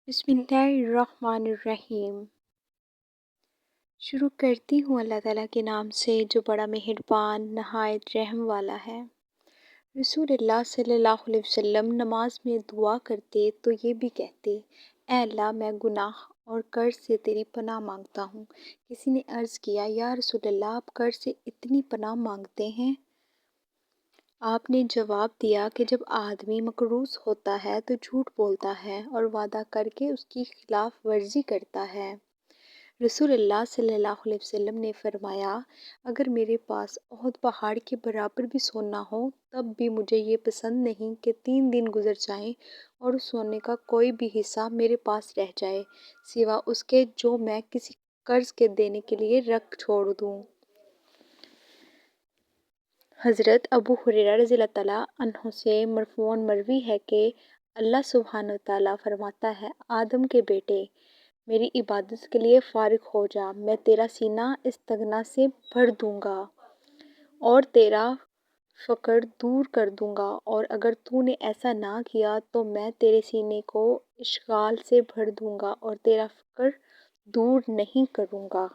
بسم اللہ الرحمن الرحیم۔ شروع کرتی ہوں اللہ تعالیٰ کے نام سے جو بڑا مہربان نہایت رحم والا ہے۔ رسول اللہ صلی اللہ علیہ وسلم نماز میں دعا کرتے تو یہ بھی کہتے، اے اللہ میں گناہ اور قرض سے تیری پناہ مانگتا ہوں۔ کسی نے عرض کیا، یا رسول اللہ آپ قرض سے اتنی پناہ مانگتے ہیں؟ آپ نے جواب دیا کہ جب آدمی مقروض ہوتا ہے تو جھوٹ بولتا ہے اور وعدہ کر کے اس کی خلاف ورزی کرتا ہے۔ رسول اللہ صلی اللہ علیہ وسلم نے فرمایا، اگر میرے پاس احد پہاڑ کے برابر بھی سونا ہو تب بھی مجھے یہ پسند نہیں کہ 3 دن گزر جائیں اور اس سونے کا کوئی بھی حصہ میرے پاس رہ جائے سوا اس کے جو میں کسی قرض کے دینے کے لیے رکھ چھوڑ دوں۔ حضرت ابو ہریرہ رضی اللہ تعالیٰ عنہ سے مرفوعاً مروی ہے کہ اللہ سبحانہ وتعالیٰ فرماتا ہے، آدم کے بیٹے، میری عبادت کے لیے فارغ ہو جا، میں تیرا سینہ استغنا سے بھر دوں گا اور تیرا فقر دور کر دوں گا، اور اگر تو نے ایسا نہ کیا تو میں تیرے سینے کو اشغال سے بھر دوں گا اور تیرا فقر دور نہیں کروں گا۔